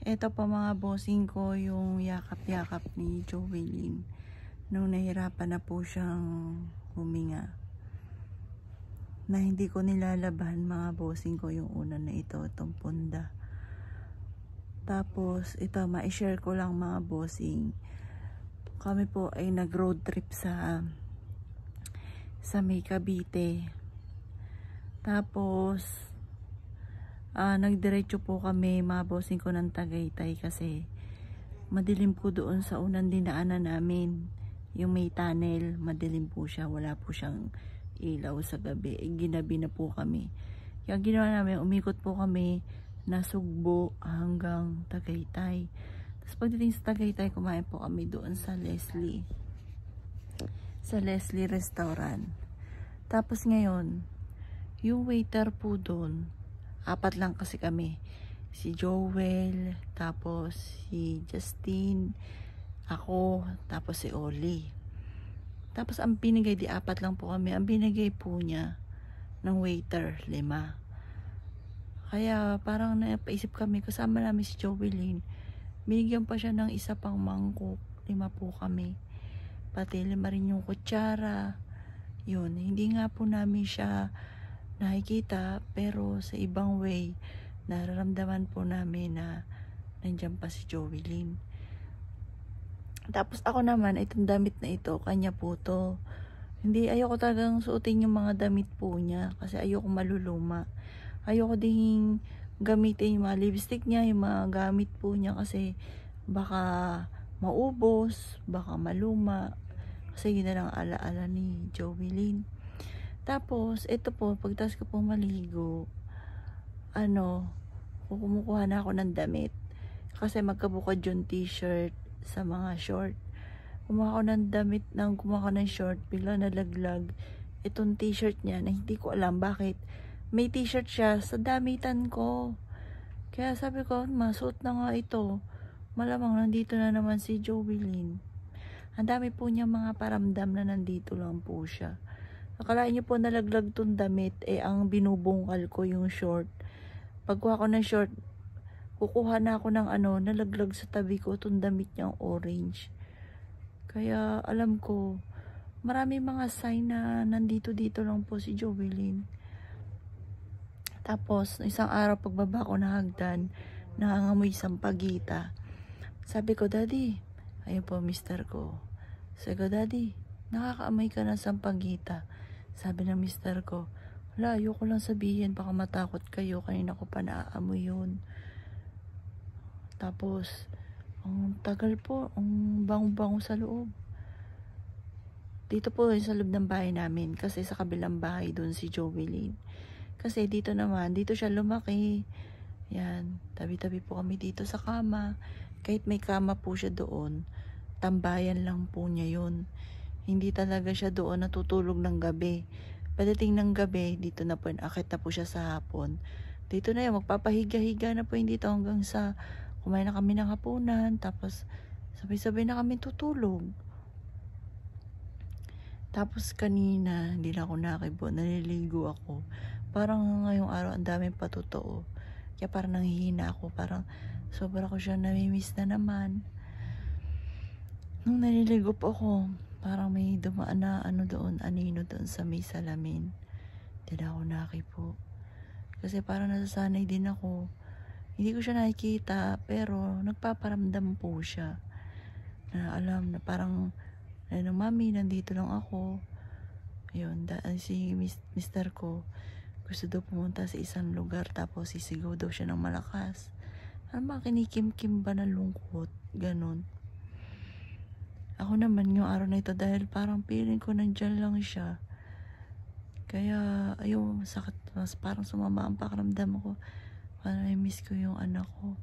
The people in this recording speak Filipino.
Eto pa mga bossing ko yung yakap-yakap ni Jovelyn nung nahirapan na po siyang huminga. Na hindi ko nilalaban mga bossing ko yung una na ito, itong punda. Tapos ito, ma-share ko lang mga bossing. Kami po ay nag-road trip sa may Cavite. Tapos nagdiretso po kami mga bossing ko ng Tagaytay kasi madilim po doon sa unang dinaanan namin. Yung may tunnel, madilim po siya, wala po siyang ilaw sa gabi. Ginabi na po kami. Kaya ginawa namin, umikot po kami na Sugbo hanggang Tagaytay. Tapos pagdating sa Tagaytay, kumain po kami doon sa Leslie Restaurant. Tapos ngayon, yung waiter po doon, 4 lang kasi kami. Si Joel, tapos si Justin, ako, tapos si Oli. Tapos ang binigay, 4 lang po kami. Ang binigay po niya ng waiter, 5. Kaya parang napaisip kami, kasama namin si Jovelyn. Binigyan pa siya ng isa pang mangkok. 5 po kami. Pati 5 rin yung kutsara. Yun, hindi nga po namin siya nakikita, pero sa ibang way, nararamdaman po namin na nandiyan pa si Jovelyn. Tapos ako naman, itong damit na ito, kanya po to. Hindi, ayoko talagang suotin yung mga damit po niya kasi ayoko maluluma. Ayoko ding gamitin yung mga lipstick niya, yung mga gamit po niya kasi baka maubos, baka maluma. Kasi yun na lang alaala ni Jovelyn. Tapos, ito po, pagtas ko po maligo, kumukuha na ako ng damit. Kasi magkabukod yung t-shirt sa mga short. Kumuha ako ng damit, kumuha ako ng short, bigla nalaglag itong t-shirt niya na hindi ko alam bakit. May t-shirt siya sa damitan ko. Kaya sabi ko, masuot na nga ito. Malamang nandito na naman si Jovelyn. Ang dami po niya mga paramdam na nandito lang po siya. Akalain niyo po nalaglag tong damit, ang binubungkal ko yung short. Pagkuha ko ng short, kukuha na ako ng nalaglag sa tabi ko tong damit niyang orange. Kaya alam ko, marami mga sign na nandito lang po si Jovelyn. Tapos, isang araw pagbaba ko ng hagdan, nangangamoy sampagita. Sabi ko, Daddy, ayun po mister ko. Sabi ko, Daddy, nakakaamoy ka ng sampagita. Sabi ng mister ko, wala, ayoko lang sabihin, baka matakot kayo, kanina ko pa naaamoy yun. Tapos, ang tagal po, ang bango-bango sa loob. Dito po sa loob ng bahay namin, kasi sa kabilang bahay doon si Jovelyn. Kasi dito naman, dito siya lumaki. Yan, tabi-tabi po kami dito sa kama. Kahit may kama po siya doon, tambayan lang po niya yun. Hindi talaga siya doon natutulog ng gabi. Pagdating ng gabi, dito na po, akit na po siya sa hapon. Dito na yan, magpapahiga-higa na po yun dito hanggang sa kumain na kami ng hapunan. Tapos, sabay-sabay na kami tutulog. Tapos kanina, hindi na ako nakibo, naliligo ako. Parang ngayong araw, ang daming patotoo. Kaya parang nanghihina ako, parang sobra ko siya namimiss na naman. Nung naliligo po ako, parang may dumaan na anino doon sa may salamin. Hindi na ako nakipo. Kasi parang nasasanay din ako. Hindi ko siya nakikita, pero nagpaparamdam po siya. Na alam na parang, Mami, nandito lang ako. Ayun, si mister ko, gusto daw pumunta sa isang lugar, tapos sisigaw daw siya ng malakas. Ano ba, kinikim-kim ba ng lungkot? Ganon. Ako naman yung araw na ito, dahil parang feeling ko nandyan lang siya. Kaya, ayun, sakit, parang sumama ang pakiramdam ko. Parang miss ko yung anak ko.